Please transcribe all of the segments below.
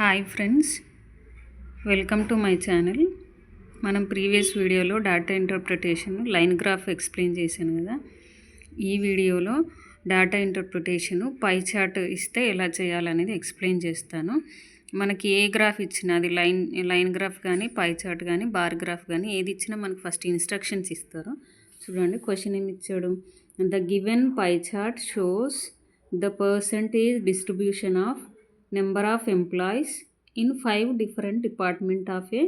Hi friends, welcome to my channel. మనం previous వీడియోలో data interpretation line graph explain చేశాను కదా. ఈ వీడియోలో డేటా ఇంటర్ప్రిటేషను పై చార్ట్ ఇస్తే ఎలా చేయాలనేది ఎక్స్ప్లెయిన్ చేస్తాను. మనకి ఏ గ్రాఫ్ ఇచ్చినా, అది లైన్ గ్రాఫ్ కానీ, పై చార్ట్ కానీ, బార్ గ్రాఫ్ కానీ ఏది ఇచ్చినా మనకు ఫస్ట్ ఇన్స్ట్రక్షన్స్ ఇస్తారు. చూడండి, క్వశ్చన్ ఏమి ఇచ్చాడు. The given pie chart shows the percentage distribution of number of employees in 5 different department of a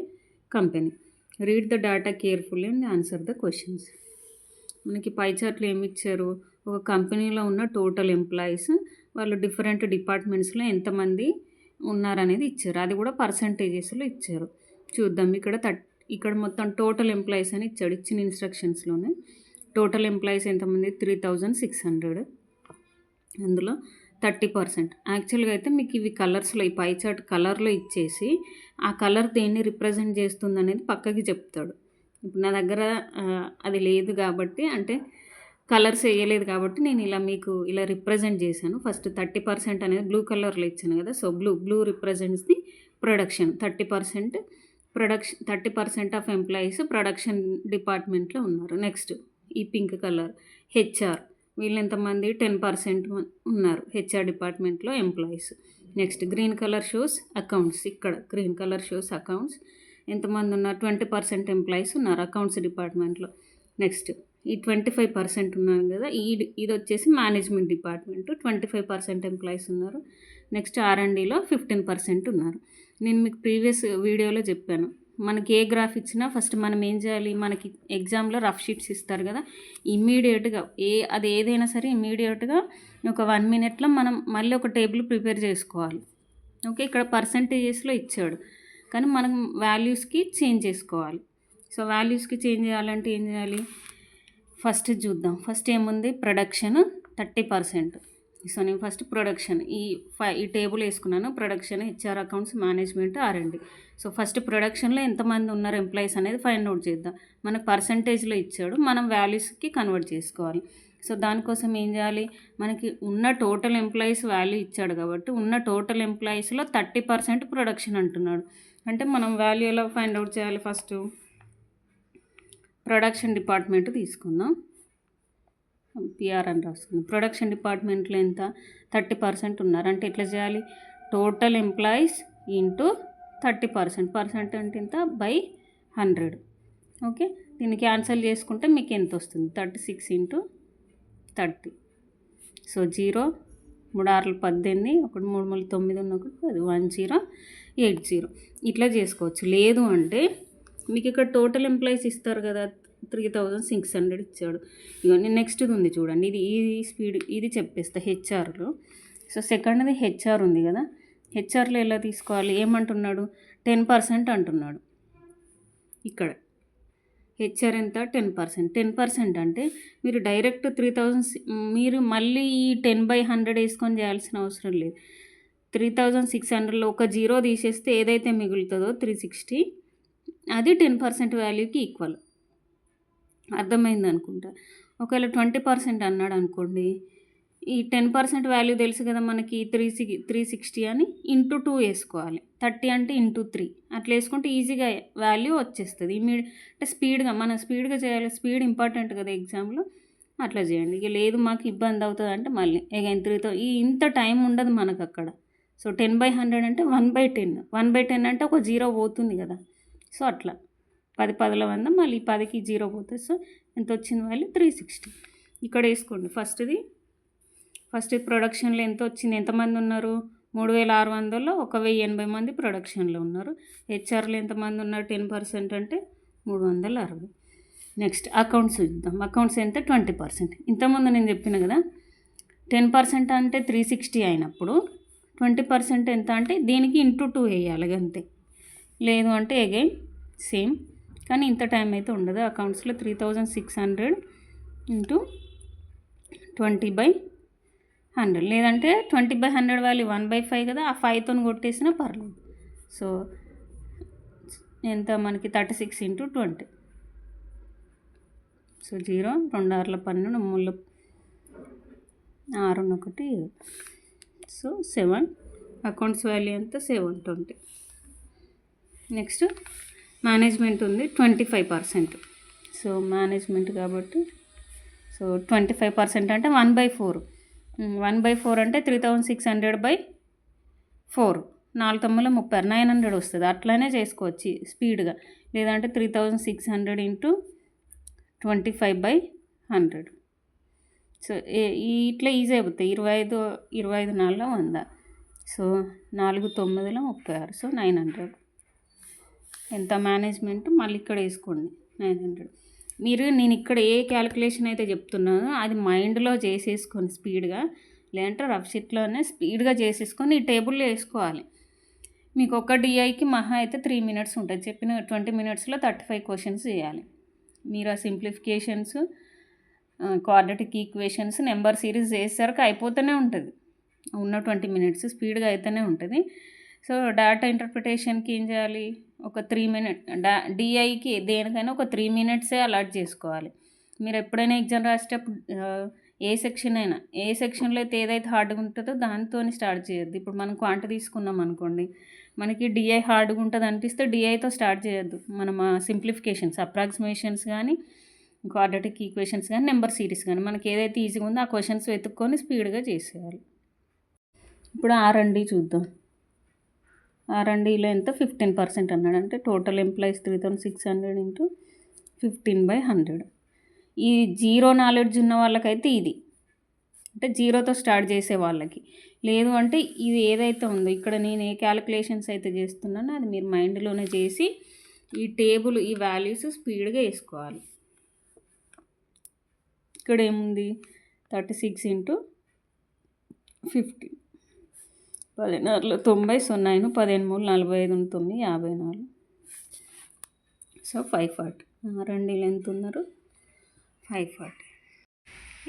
company. Read the data carefully and answer the questions. మనకి పై చార్ట్లో ఏమి ఇచ్చారు, ఒక కంపెనీలో ఉన్న టోటల్ ఎంప్లాయీస్ వాళ్ళు డిఫరెంట్ డిపార్ట్మెంట్స్లో ఎంతమంది ఉన్నారనేది ఇచ్చారు. అది కూడా పర్సంటేజెస్లో ఇచ్చారు. చూద్దాం. ఇక్కడ మొత్తం టోటల్ ఎంప్లాయీస్ అని ఇచ్చాడు. ఇచ్చిన ఇన్స్ట్రక్షన్స్లోనే టోటల్ ఎంప్లాయీస్ ఎంతమంది, 3600. అందులో 30%. యాక్చువల్గా అయితే మీకు ఇవి కలర్స్లో, ఈ పై చార్ట్ కలర్లో ఇచ్చేసి ఆ కలర్ దేన్ని రిప్రజెంట్ చేస్తుంది అనేది పక్కకి చెప్తాడు. ఇప్పుడు నా దగ్గర అది లేదు కాబట్టి, అంటే కలర్స్ వేయలేదు కాబట్టి నేను ఇలా రిప్రజెంట్ చేశాను. ఫస్ట్ 30% అనేది బ్లూ కలర్లో ఇచ్చాను కదా. So blue represents the production. 30% of employees production డిపార్ట్మెంట్లో ఉన్నారు. నెక్స్ట్ ఈ పింక్ కలర్ హెచ్ఆర్, వీళ్ళు ఎంతమంది, 10% ఉన్నారు హెచ్ఆర్ డిపార్ట్మెంట్లో employees. Next green colour shows accounts. ఇక్కడ గ్రీన్ కలర్ షోస్ అకౌంట్స్, ఎంతమంది ఉన్నారు, 20% ఎంప్లాయీస్ ఉన్నారు అకౌంట్స్ డిపార్ట్మెంట్లో. నెక్స్ట్ ఈ 25% ఉన్నారు కదా, ఇది వచ్చేసి మేనేజ్మెంట్ డిపార్ట్మెంట్, 25% ఎంప్లాయీస్ ఉన్నారు. నెక్స్ట్ R&Dలో 15% ఉన్నారు. నేను మీకు ప్రీవియస్ వీడియోలో చెప్పాను, మనకి ఏ గ్రాఫ్ ఇచ్చినా ఫస్ట్ మనం ఏం చేయాలి, మనకి ఎగ్జామ్లో రఫ్ షీట్స్ ఇస్తారు కదా, ఇమ్మీడియట్గా అది ఏదైనా సరే ఇమ్మీడియట్గా ఒక 1 minute మనం మళ్ళీ ఒక టేబుల్ ప్రిపేర్ చేసుకోవాలి. ఓకే, ఇక్కడ పర్సంటేజెస్లో ఇచ్చాడు కానీ మనం వాల్యూస్కి చేంజ్ చేసుకోవాలి. సో వాల్యూస్కి చేంజ్ చేయాలంటే ఏం చేయాలి, ఫస్ట్ చూద్దాం. ఫస్ట్ ఏముంది, ప్రొడక్షన్ 30%. సో నేను ఫస్ట్ ప్రొడక్షన్ ఈ టేబుల్ వేసుకున్నాను. Production, HR, accounts, management, R&D. So first ప్రొడక్షన్లో ఎంతమంది ఉన్నారు ఎంప్లాయీస్ అనేది ఫైండ్ అవుట్ చేద్దాం. మనకు పర్సంటేజ్లో ఇచ్చాడు, మనం వాల్యూస్కి కన్వర్ట్ చేసుకోవాలి. సో దానికోసం ఏం చేయాలి, మనకి ఉన్న టోటల్ ఎంప్లాయీస్ వాల్యూ ఇచ్చాడు కాబట్టి ఉన్న టోటల్ ఎంప్లాయీస్లో 30% ప్రొడక్షన్ అంటున్నాడు. అంటే మనం వాల్యూ ఎలా ఫైండ్ అవుట్ చేయాలి, ఫస్ట్ ప్రొడక్షన్ డిపార్ట్మెంట్ తీసుకుందాం. PR అని రాసుకుందాం. ప్రొడక్షన్ డిపార్ట్మెంట్లో ఎంత, 30% ఉన్నారు. అంటే ఎట్లా చేయాలి, టోటల్ ఎంప్లాయీస్ ఇంటూ 30%. పర్సెంట్ అంటే ఎంత, బై 100. ఓకే, దీన్ని క్యాన్సిల్ చేసుకుంటే మీకు ఎంత వస్తుంది, 36 ఇంటూ 30. సో 0, 3 6 18, 1 3 9 1 1080. ఇట్లా చేసుకోవచ్చు. లేదు అంటే మీకు ఇక్కడ టోటల్ ఎంప్లాయీస్ ఇస్తారు కదా, 3600 ఇచ్చాడు. ఇవన్నీ నెక్స్ట్ది ఉంది చూడండి, ఇది చెప్పేస్తా హెచ్ఆర్లో. సో సెకండ్ది హెచ్ఆర్ ఉంది కదా, హెచ్ఆర్లో ఎలా తీసుకోవాలి, ఏమంటున్నాడు, 10% అంటున్నాడు. ఇక్కడ హెచ్ఆర్ ఎంత, 10%. 10% అంటే మీరు డైరెక్ట్ 3000, మీరు మళ్ళీ ఈ 10/100 వేసుకొని చేయాల్సిన అవసరం లేదు. 3600లో ఒక 0 తీసేస్తే ఏదైతే మిగులుతుందో 360, అది 10% వాల్యూకి ఈక్వల్. అర్థమైంది అనుకుంటా. ఒకవేళ 20% అన్నాడు అనుకోండి, ఈ 10% వాల్యూ తెలుసు కదా మనకి, 360 అని ఇంటూ 2 వేసుకోవాలి. 30 అంటే ఇంటూ 3 అట్లా వేసుకుంటే ఈజీగా వాల్యూ వచ్చేస్తుంది. అంటే మనం స్పీడ్గా చేయాలి. స్పీడ్ ఇంపార్టెంట్ కదా ఎగ్జామ్లో, అట్లా చేయండి. ఇక లేదు మాకు ఇబ్బంది అవుతుంది అంటే మళ్ళీ అగైన్ 3000. ఇంత టైం ఉండదు మనకు అక్కడ. సో 10/100 అంటే 1/10. 1/10 అంటే ఒక 0 పోతుంది కదా. సో అట్లా 10 10ల 100, మళ్ళీ 10కి 0 పోతుంది. సో ఎంత వచ్చింది వాల్యూ, 360. ఇక్కడ వేసుకోండి. ఫస్ట్ ప్రొడక్షన్లో ఎంత వచ్చింది, ఎంతమంది ఉన్నారు, 3600లో 1080 మంది ప్రొడక్షన్లో ఉన్నారు. హెచ్ఆర్లో ఎంతమంది ఉన్నారు, 10% అంటే 360. నెక్స్ట్ అకౌంట్స్ చూద్దాం. అకౌంట్స్ ఎంత, 20%. ఇంతకుముందు నేను చెప్పిన కదా, 10% అంటే 360 అయినప్పుడు 20% ఎంత అంటే దీనికి ఇంటూ 2 వేయాలి అంతే. లేదు అంటే అగైన్ సేమ్, కానీ ఇంత టైం అయితే ఉండదు. అకౌంట్స్లో 3600 ఇంటూ 20/100, లేదంటే 20/100 వాల్యూ 1/5 కదా, ఆ 5తో కొట్టేసినా పర్లేదు. సో ఎంత మనకి, 36 into 20. So 0, 2 6 12, 3 6 1 so 7 accounts value ఎంత 720. నెక్స్ట్ మేనేజ్మెంట్ ఉంది 25%. సో మేనేజ్మెంట్ కాబట్టి సో 25% అంటే 1/4. 1/4 అంటే 3600/4. 4 తొమ్మిదిలో 36, 900 వస్తుంది. అట్లానే చేసుకోవచ్చు స్పీడ్గా. లేదంటే 3600 ఇంటూ 25/100. సో ఇట్లా ఈజీ అయిపోతాయి. 25 4 100. సో 4 9లో 36. సో 900 ఎంత మేనేజ్మెంట్ మళ్ళీ ఇక్కడ వేసుకోండి 900. నేను ఇక్కడ ఏ క్యాలిక్యులేషన్ అయితే చెప్తున్నానో అది మైండ్లో చేసేసుకొని స్పీడ్గా, లేదంటే రఫ్ షీట్లోనే స్పీడ్గా చేసేసుకొని ఈ టేబుల్లో వేసుకోవాలి. మీకు ఒక డిఐకి మహా అయితే 3 minutes ఉంటుంది. చెప్పిన 20 minutesలో 35 questions చేయాలి. మీరు ఆ simplifications, quadratic equations, number series చేసేసరికి అయిపోతూనే ఉంటుంది. ఉన్న 20 minutes స్పీడ్గా అయితేనే ఉంటుంది. సో డేటా ఇంటర్ప్రిటేషన్కి ఏం చేయాలి, ఒక 3 minutes డిఐకి దేనికైనా ఒక 3 minutes అలాట్ చేసుకోవాలి. మీరు ఎప్పుడైనా ఎగ్జామ్ రాసేటప్పుడు ఏ సెక్షన్ అయినా, ఏ సెక్షన్లో అయితే ఏదైతే హార్డ్గా ఉంటుందో దాంతో స్టార్ట్ చేయొద్దు. ఇప్పుడు మనం క్వాంట్ తీసుకున్నాం అనుకోండి, మనకి డిఐ హార్డ్గా ఉంటుంది అనిపిస్తే డిఐతో స్టార్ట్ చేయొద్దు. మనం సింప్లిఫికేషన్స్, అప్రాక్సిమేషన్స్ కానీ, క్వాడ్రాటిక్ ఈక్వేషన్స్ కానీ, నెంబర్ సిరీస్ కానీ మనకి ఏదైతే ఈజీగా ఉందో ఆ క్వశ్చన్స్ వెతుక్కొని స్పీడ్గా చేసేయాలి. ఇప్పుడు R&D చూద్దాం. R&Dలో ఎంత 15% అన్నాడు. అంటే టోటల్ ఎంప్లాయీస్ 3600 ఇంటూ 15/100. ఈ జీరో నాలెడ్జ్ ఉన్న వాళ్ళకైతే ఇది, అంటే జీరోతో స్టార్ట్ చేసే వాళ్ళకి. లేదు అంటే ఇది ఏదైతే ఉందో ఇక్కడ నేను ఏ క్యాలిక్యులేషన్స్ అయితే చేస్తున్నానో అది మీరు మైండ్లోనే చేసి ఈ టేబుల్ ఈ వాల్యూస్ స్పీడ్గా వేసుకోవాలి. ఇక్కడ ఏముంది 36 ఇంటూ 15. 16 90, 0 15 45 9 54. సో 540. R&Dలో ఎంత ఉన్నారు 540.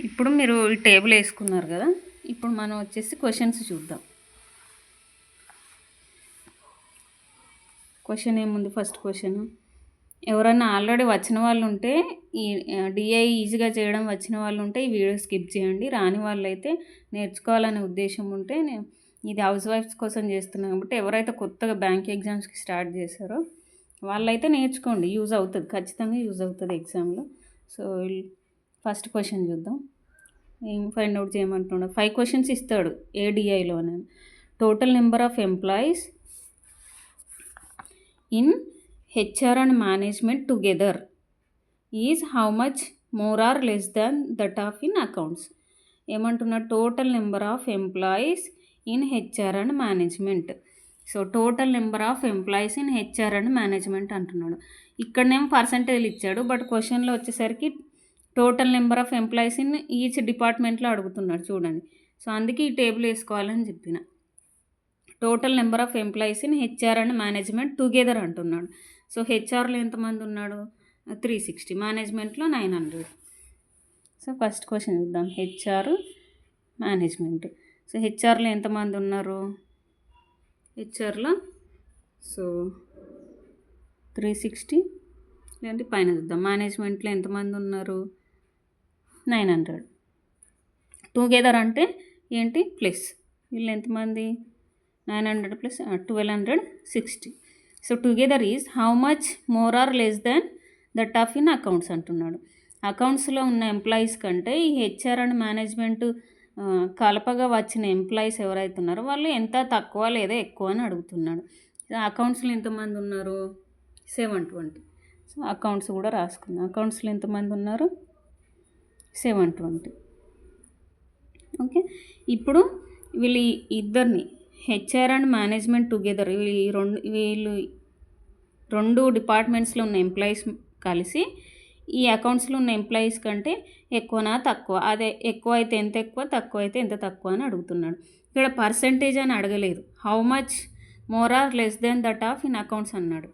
ఇప్పుడు మీరు ఈ టేబుల్ వేసుకున్నారు కదా, ఇప్పుడు మనం వచ్చేసి క్వశ్చన్స్ చూద్దాం. క్వశ్చన్ ఏముంది, ఫస్ట్ క్వశ్చన్, ఎవరన్నా ఆల్రెడీ వచ్చిన వాళ్ళు ఉంటే ఈ డిఐ ఈజీగా చేయడం వచ్చిన వాళ్ళు ఉంటే ఈ వీడియో స్కిప్ చేయండి. రాని వాళ్ళు అయితే నేర్చుకోవాలనే ఉద్దేశం ఉంటే ఇది హౌస్ వైఫ్స్ కోసం చేస్తున్నాం కాబట్టి ఎవరైతే కొత్తగా బ్యాంక్ ఎగ్జామ్స్కి స్టార్ట్ చేశారో వాళ్ళైతే నేర్చుకోండి, యూజ్ అవుతుంది, ఖచ్చితంగా యూజ్ అవుతుంది ఎగ్జామ్లో. సో ఫస్ట్ క్వశ్చన్ చూద్దాం. ఏం ఫైండ్ అవుట్ చేయమంటున్నాడు. 5 questions ఇస్తాడు ఏడిఐలోనే. Total number of employees in HR and management together is how much more or less than that of in accounts. ఏమంటున్నాడు, total number of employees in HR and management. So total number of employees in HR and management అంటున్నాడు. ఇక్కడనేమో పర్సంటేజ్లు ఇచ్చాడు, but క్వశ్చన్లో వచ్చేసరికి total number of employees in each డిపార్ట్మెంట్లో అడుగుతున్నాడు చూడండి. సో అందుకే ఈ టేబుల్ వేసుకోవాలని చెప్పిన. Total number of employees in HR and management together అంటున్నాడు. సో హెచ్ఆర్లో ఎంతమంది ఉన్నాడు 360, మేనేజ్మెంట్లో 900. సో ఫస్ట్ క్వశ్చన్ చూద్దాం, హెచ్ఆర్ మేనేజ్మెంట్. సో హెచ్ఆర్లో ఎంతమంది ఉన్నారు, హెచ్ఆర్లో సో 360, లేదంటే పైన చూద్దాం, మేనేజ్మెంట్లో ఎంతమంది ఉన్నారు 900. టుగెదర్ అంటే ఏంటి ప్లస్, వీళ్ళు ఎంతమంది 900 plus 1260. So together is how much more or less than that of in accounts అంటున్నాడు. అకౌంట్స్లో ఉన్న ఎంప్లాయీస్ కంటే ఈ హెచ్ఆర్ అండ్ మేనేజ్మెంట్ కలపగా వచ్చిన ఎంప్లాయీస్ ఎవరైతే ఉన్నారో వాళ్ళు ఎంత తక్కువ లేదా ఎక్కువ అని అడుగుతున్నాడు. అకౌంట్స్లో ఎంతమంది ఉన్నారు 720. సో అకౌంట్స్ కూడా రాసుకుందాం. అకౌంట్స్లో ఎంతమంది ఉన్నారు 720. ఓకే, ఇప్పుడు వీళ్ళు ఇద్దరిని హెచ్ఆర్ అండ్ మేనేజ్మెంట్ టుగెదర్ వీళ్ళు రెండు డిపార్ట్మెంట్స్లో ఉన్న ఎంప్లాయీస్ కలిసి ఈ అకౌంట్స్లో ఉన్న ఎంప్లాయీస్ కంటే ఎక్కువనా తక్కువ, అదే ఎక్కువ అయితే ఎంత ఎక్కువ, తక్కువ అయితే ఎంత తక్కువ అని అడుగుతున్నాడు. ఇక్కడ పర్సంటేజ్ అని అడగలేదు, how much more or less then that of in accounts అన్నాడు.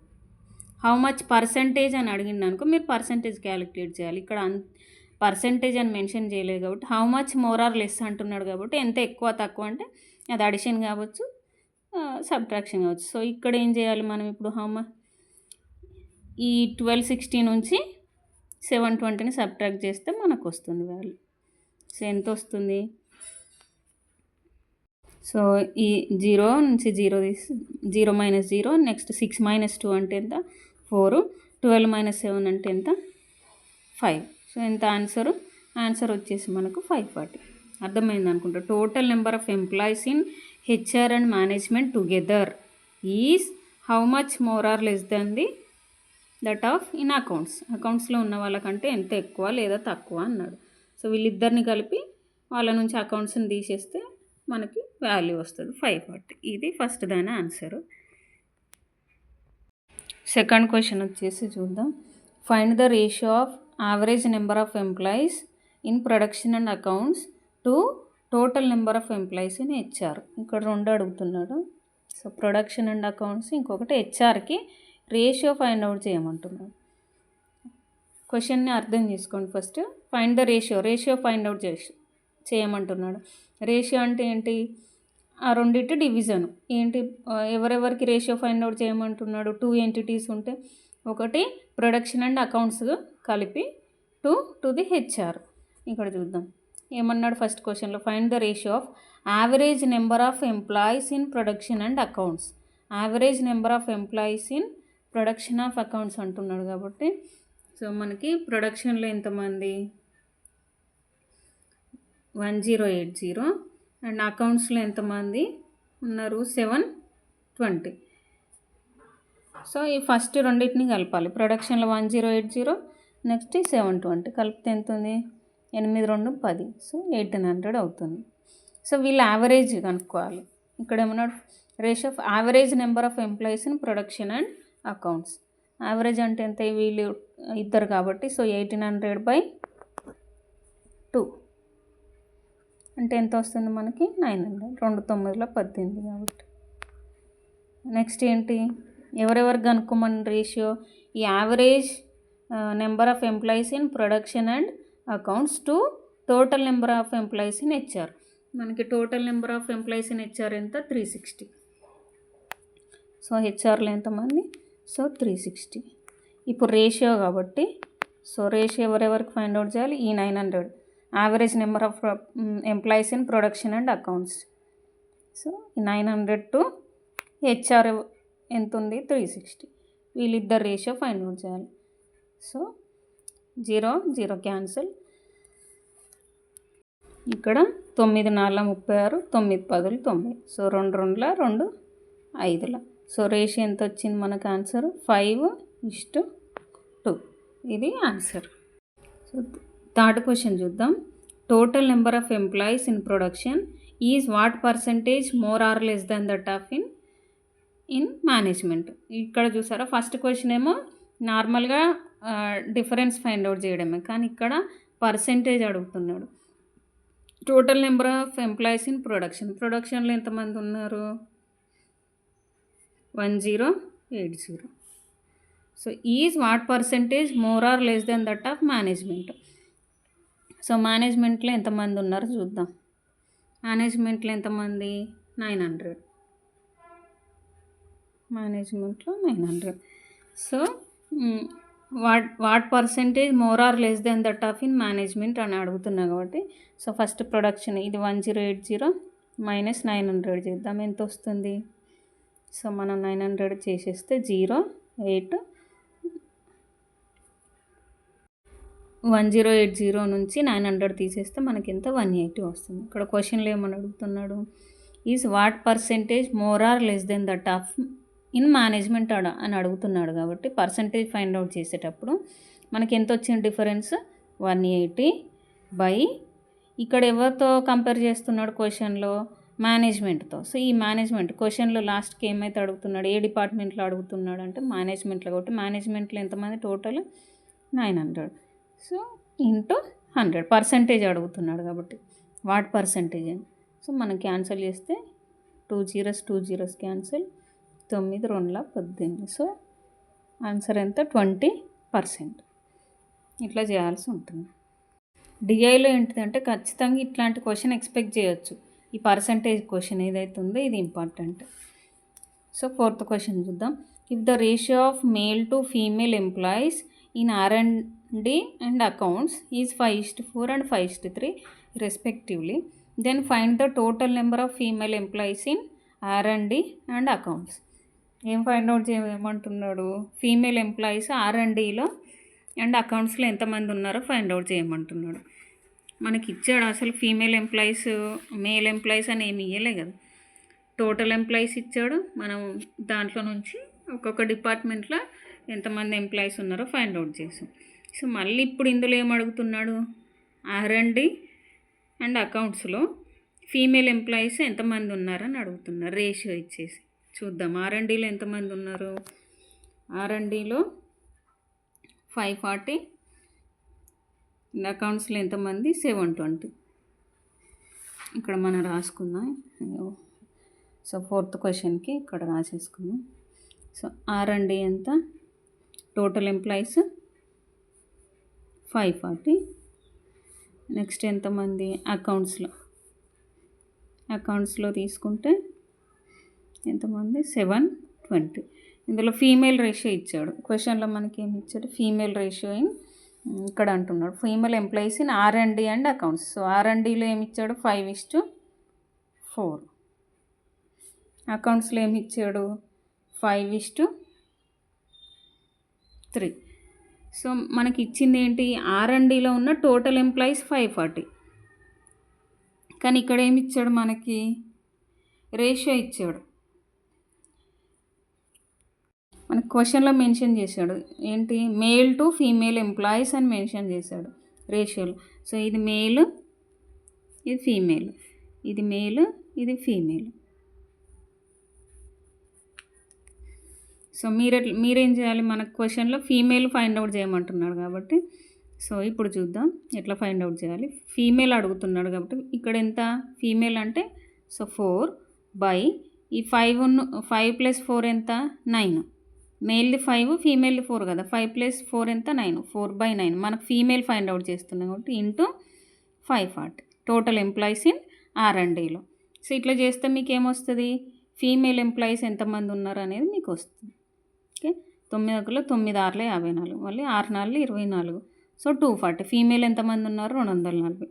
హౌ మచ్ పర్సంటేజ్ అని అడిగింది అనుకో మీరు పర్సంటేజ్ క్యాలిక్యులేట్ చేయాలి. ఇక్కడ పర్సంటేజ్ అని మెన్షన్ చేయలేదు కాబట్టి how much more or less అంటున్నాడు కాబట్టి ఎంత ఎక్కువ తక్కువ అంటే అది అడిషన్ కావచ్చు, సబ్ట్రాక్షన్ కావచ్చు. సో ఇక్కడ ఏం చేయాలి మనం ఇప్పుడు, ఈ 1260 నుంచి 720ని సబ్ట్రాక్ట్ చేస్తే మనకు వస్తుంది వాల్యూ. సో ఎంత వస్తుంది సో ఈ 0 నుంచి 0 తీసి 0 మైనస్ 0, నెక్స్ట్ 6 మైనస్ 2 అంటే ఎంత 4, 12 మైనస్ 7 అంటే ఎంత 5. సో ఎంత ఆన్సర్ వచ్చేసి మనకు 540. అర్థమైంది అనుకుంటా. Total number of employees in HR and management together is how much more or less then the that of in అకౌంట్స్లో ఉన్న వాళ్ళకంటే ఎంత ఎక్కువ లేదా తక్కువ అన్నాడు. సో వీళ్ళిద్దరిని కలిపి వాళ్ళ నుంచి అకౌంట్స్ని తీసేస్తే మనకి వాల్యూ వస్తుంది 540. ఇది ఫస్ట్ దాని ఆన్సరు. సెకండ్ క్వశ్చన్ వచ్చేసి చూద్దాం. Find the ratio of average number of employees in production and accounts to total number of employees in HR. ఇక్కడ 2 అడుగుతున్నాడు. సో ప్రొడక్షన్ అండ్ అకౌంట్స్, ఇంకొకటి హెచ్ఆర్కి రేషియో ఫైండ్ అవుట్ చేయమంటున్నాడు. క్వశ్చన్ని అర్థం చేసుకోండి. First find the ratio find out చేయమంటున్నాడు. Ratio అంటే ఏంటి? ఆ రెండింటి డివిజన్ ఏంటి? ఎవరెవరికి రేషియో ఫైండ్ అవుట్ చేయమంటున్నాడు? 2 ఎంటిటీస్ ఉంటే ఒకటి ప్రొడక్షన్ అండ్ అకౌంట్స్ కలిపి 2 టు ది హెచ్ఆర్. ఇక్కడ చూద్దాం ఏమన్నాడు ఫస్ట్ క్వశ్చన్లో. Find the ratio of average number of employees in production and accounts. Average number of employees in production of accounts అంటున్నాడు కాబట్టి, సో మనకి ప్రొడక్షన్లో ఎంతమంది 1080 అండ్ అకౌంట్స్లో ఎంతమంది ఉన్నారు 720. సో ఈ ఫస్ట్ రెండింటిని కలపాలి. ప్రొడక్షన్లో 1080, నెక్స్ట్ 720 కలిపితే ఎంత ఉంది? 8 2 10. సో 1800 అవుతుంది. సో వీళ్ళు యావరేజ్ కనుక్కోవాలి. ఇక్కడ ఏమన్నాడు? Ratio of average number of employees in production and accounts. Average అంటే ఎంత? వీళ్ళు ఇద్దరు కాబట్టి, సో 1800/2 అంటే ఎంత వస్తుంది మనకి? 900. 2 9 18 కాబట్టి. నెక్స్ట్ ఏంటి? ఎవరెవరికి కనుక్కోమని రేషియో? ఈ average number of employees in production and accounts to total number of employees in HR. మనకి total number of employees in HR ఎంత? 360. సో హెచ్ఆర్లో ఎంతమంది? సో 360. ఇప్పుడు రేషియో కాబట్టి, సో రేషియో ఎవరెవరికి ఫైండ్ అవుట్ చేయాలి? ఈ 900 average number of employees in production and accounts. So ఈ 900 to HR ఎంత ఉంది? 360. వీళ్ళిద్దరు రేషియో ఫైండ్ అవుట్ చేయాలి. So 0 0 cancel. ఇక్కడ 9 4 36, 9 10 9. సో 2 2 2 5. సో రేషియో ఎంత వచ్చింది మనకు? ఆన్సర్ 5:2. ఇది ఆన్సర్. సో థర్డ్ క్వశ్చన్ చూద్దాం. Total number of employees in production is what percentage more or less then that of in management. ఇక్కడ చూసారా, ఫస్ట్ క్వశ్చన్ ఏమో నార్మల్గా డిఫరెన్స్ ఫైండ్ అవుట్ చేయడమే, కానీ ఇక్కడ పర్సంటేజ్ అడుగుతున్నాడు. Total number of employees in ప్రొడక్షన్లో ఎంతమంది ఉన్నారు? 1080. So is what percentage more or less then that of management. So మేనేజ్మెంట్లో ఎంతమంది ఉన్నారు చూద్దాం. మేనేజ్మెంట్లో ఎంతమంది? 900. మేనేజ్మెంట్లో 900. So what percentage more or less then that of in management అని అడుగుతున్నా కాబట్టి, సో ఫస్ట్ ప్రొడక్షన్ ఇది 1080 మైనస్ 900 చేద్దాం. ఎంత వస్తుంది? సో మనం 900 చేసేస్తే 0 8 1080 నుంచి 900 తీసేస్తే మనకి ఎంత? 180 వస్తుంది. ఇక్కడ క్వశ్చన్లో ఏమని అడుగుతున్నాడు? Is what percentage more or less then that of in management అని అడుగుతున్నాడు కాబట్టి, పర్సంటేజ్ ఫైండ్ అవుట్ చేసేటప్పుడు మనకి ఎంత వచ్చింది డిఫరెన్స్? 180 బై ఇక్కడ ఎవరితో కంపేర్ చేస్తున్నాడు క్వశ్చన్లో? మేనేజ్మెంట్తో. సో ఈ మేనేజ్మెంట్ క్వశ్చన్లో లాస్ట్కి ఏమైతే అడుగుతున్నాడు? ఏ డిపార్ట్మెంట్లో అడుగుతున్నాడు అంటే మేనేజ్మెంట్లో. కాబట్టి మేనేజ్మెంట్లో ఎంతమంది? టోటల్ 900. సో ఇంటూ 100 పర్సంటేజ్ అడుగుతున్నాడు కాబట్టి వాట్ పర్సంటేజ్ అని. సో మనం క్యాన్సిల్ చేస్తే 2 zeros క్యాన్సిల్, 9 2 18. సో ఆన్సర్ ఎంత? 20%. ఇట్లా చేయాల్సి ఉంటుంది. డిఐలో ఏంటిదంటే ఖచ్చితంగా ఇట్లాంటి క్వశ్చన్ ఎక్స్పెక్ట్ చేయొచ్చు. ఈ పర్సంటేజ్ క్వశ్చన్ ఏదైతే ఉందో ఇది ఇంపార్టెంట్. సో ఫోర్త్ క్వశ్చన్ చూద్దాం. If the ratio of male to female employees in R&D and accounts is 5:4 and 5:3 respectively, then find the total number of female employees in R&D and accounts. ఏం find out చేయమంటున్నాడు? Female employees R&Dలో and అకౌంట్స్లో ఎంతమంది ఉన్నారో find out చేయమంటున్నాడు. మనకి ఇచ్చాడు అసలు ఫీమేల్ ఎంప్లాయీస్ మేల్ ఎంప్లాయీస్ అని ఏమి ఇవ్వలే కదా, టోటల్ ఎంప్లాయీస్ ఇచ్చాడు. మనం దాంట్లో నుంచి ఒక్కొక్క డిపార్ట్మెంట్లో ఎంతమంది ఎంప్లాయీస్ ఉన్నారో ఫైండ్ అవుట్ చేసాం. సో మళ్ళీ ఇప్పుడు ఇందులో ఏమడుగుతున్నాడు? R&D అండ్ అకౌంట్స్లో ఫీమేల్ ఎంప్లాయీస్ ఎంతమంది ఉన్నారని అడుగుతున్నారు. రేషియో ఇచ్చేసి చూద్దాం. R&Dలో ఎంతమంది ఉన్నారు? R&Dలో 540, అకౌంట్స్లో ఎంతమంది? 720. ఇక్కడ మనం రాసుకుందాం. సో 4th క్వశ్చన్కి ఇక్కడ రాసేసుకుందాం. సో R&D ఎంత? Total employees 540. నెక్స్ట్ ఎంతమంది? అకౌంట్స్లో తీసుకుంటే ఎంతమంది? 720. ఇందులో ఫీమేల్ రేషియో ఇచ్చాడు. క్వశ్చన్లో మనకి ఏమి ఇచ్చాడు? ఫీమేల్ రేషియో ఇన్ ఇక్కడ అంటున్నాడు female employees in R&D and accounts. So R&Dలో ఏమి ఇచ్చాడు? 5:4. అకౌంట్స్లో ఏమి ఇచ్చాడు? 5:3. సో మనకి ఇచ్చింది ఏంటి? R&Dలో ఉన్న టోటల్ ఎంప్లాయీస్ 540, కానీ ఇక్కడ ఏమి ఇచ్చాడు? మనకి రేషియో ఇచ్చాడు. మనకి క్వశ్చన్లో మెన్షన్ చేశాడు ఏంటి? మేల్ టు ఫీమేల్ ఎంప్లాయీస్ అని మెన్షన్ చేశాడు రేషియోలో. సో ఇది మేల్, ఇది ఫీమేల్, ఇది మేల్, ఇది ఫీమేల్. సో మీరేం చేయాలి? మన క్వశ్చన్లో ఫీమేల్ ఫైండ్ అవుట్ చేయమంటున్నాడు కాబట్టి, సో ఇప్పుడు చూద్దాం ఎట్లా ఫైండ్ అవుట్ చేయాలి. ఫీమేల్ అడుగుతున్నాడు కాబట్టి ఇక్కడ ఎంత? ఫీమేల్ అంటే సో 4 బై ఈ 5 + 4 ఎంత? 9. మేల్ది 5, ఫీమేల్ది 4 కదా. 5 + 4 ఎంత? 9. 4/9 మనకు ఫీమేల్ ఫైండ్ అవుట్ చేస్తున్నాం కాబట్టి ఇంటూ 540 టోటల్ ఎంప్లాయీస్ ఇన్ R&Dలో. సో ఇట్లా చేస్తే మీకు ఏమొస్తుంది? ఫీమేల్ ఎంప్లాయీస్ ఎంతమంది ఉన్నారు అనేది మీకు వస్తుంది. ఓకే, 9 1 9 6 54, మళ్ళీ 6 4 24. సో 240. ఫీమేల్ ఎంతమంది ఉన్నారు? 240.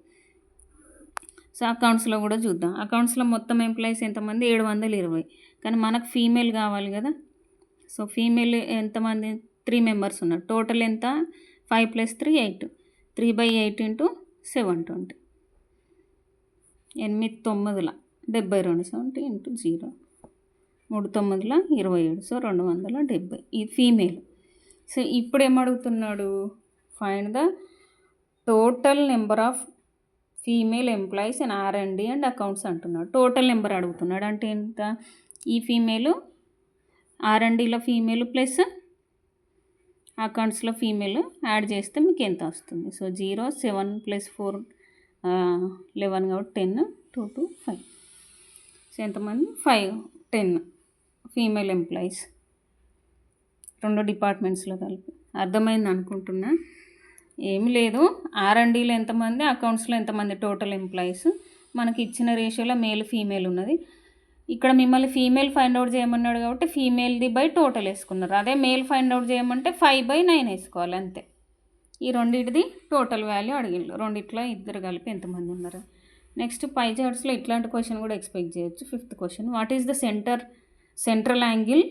సో అకౌంట్స్లో కూడా చూద్దాం. అకౌంట్స్లో మొత్తం ఎంప్లాయీస్ ఎంతమంది? 720, కానీ మనకు ఫీమేల్ కావాలి కదా. సో ఫీమేల్ ఎంతమంది? 3 మెంబర్స్ ఉన్నారు. టోటల్ ఎంత? 5 + 3 8. 3/8 ఇంటూ 720. 8 9 72. 70 ఇంటూ 0. 3 9 27. సో 270. ఇది ఫీమేల్. సో ఇప్పుడు ఏమడుగుతున్నాడు? Find the total number of female employees in R&D and accounts అంటున్నాడు. టోటల్ నెంబర్ అడుగుతున్నాడు అంటే ఎంత? ఈ ఫీమేలు R&Dలో ఫీమేల్ ప్లస్ అకౌంట్స్లో ఫీమేల్ యాడ్ చేస్తే మీకు ఎంత వస్తుంది? సో 0 7 + 4 11 కాబట్టి 10 2 2 5. సో ఎంతమంది? 5 10 ఫీమేల్ ఎంప్లాయీస్ 2 డిపార్ట్మెంట్స్లో కలిపి. అర్థమైంది అనుకుంటున్నా. ఏమి లేదు, R&Dలో ఎంతమంది, అకౌంట్స్లో ఎంతమంది టోటల్ ఎంప్లాయీస్. మనకి ఇచ్చిన రేషియోలో మేల్ ఫీమేల్ ఉన్నది. ఇక్కడ మిమ్మల్ని ఫీమేల్ ఫైండ్ అవుట్ చేయమన్నాడు కాబట్టి ఫీమేల్ది బై టోటల్ వేసుకున్నారు. అదే మేల్ ఫైండ్ అవుట్ చేయమంటే 5/9 వేసుకోవాలి అంతే. ఈ రెండింటిది టోటల్ వాల్యూ అడిగిండు. రెండిట్లో ఇద్దరు కలిపి ఎంతమంది ఉన్నారు. నెక్స్ట్ పై చార్ట్స్లో ఇట్లాంటి క్వశ్చన్ కూడా ఎక్స్పెక్ట్ చేయొచ్చు. 5th question, what is the central angle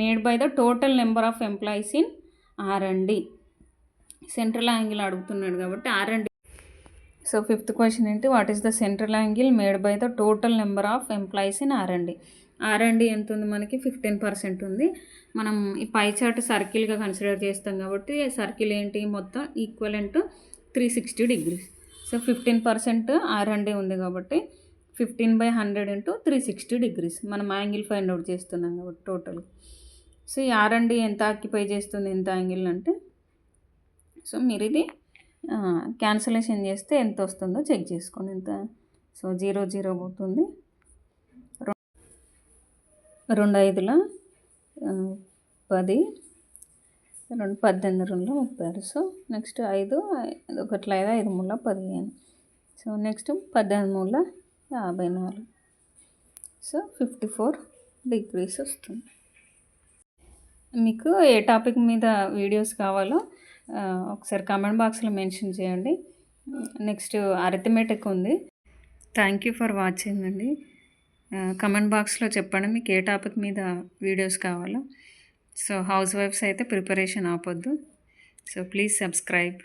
made by the total number of employees in R&D. Central angle అడుగుతున్నాడు కాబట్టి R&D. సో 5th క్వశ్చన్ ఏంటి? What is the central angle made by the total number of employees in R&D. R&D ఎంత ఉంది మనకి? 15% ఉంది. మనం ఈ pie chart సర్కిల్గా consider చేస్తాం కాబట్టి సర్కిల్ ఏంటి? మొత్తం ఈక్వలెంట్ 360 degrees. సో 15% R&D ఉంది కాబట్టి 15/100 ఇంటూ 360 degrees. మనం యాంగిల్ ఫైండ్ అవుట్ చేస్తున్నాం కాబట్టి టోటల్. సో ఈ R&D ఎంత ఆక్యుపై చేస్తుంది, ఎంత యాంగిల్ అంటే, సో మీరు ఇది క్యాన్సలేషన్ చేస్తే ఎంత వస్తుందో చెక్ చేసుకోండి. ఎంత? సో 0 0 పోతుంది. 2 5 10, 2 18 2 36. So next 5 1 5 5 3 15. So next 18 3 54. So 54 degrees వస్తుంది. మీకు ఏ టాపిక్ మీద వీడియోస్ కావాలో ఒకసారి కామెంట్ బాక్స్లో మెన్షన్ చేయండి. నెక్స్ట్ అరిథమెటిక్ ఉంది. థ్యాంక్ యూ ఫర్ వాచింగ్ అండి. కమెంట్ బాక్స్లో చెప్పండి మీకు ఏ టాపిక్ మీద వీడియోస్ కావాలో. సో హౌస్ వైఫ్స్ అయితే ప్రిపరేషన్ ఆపొద్దు. So please subscribe.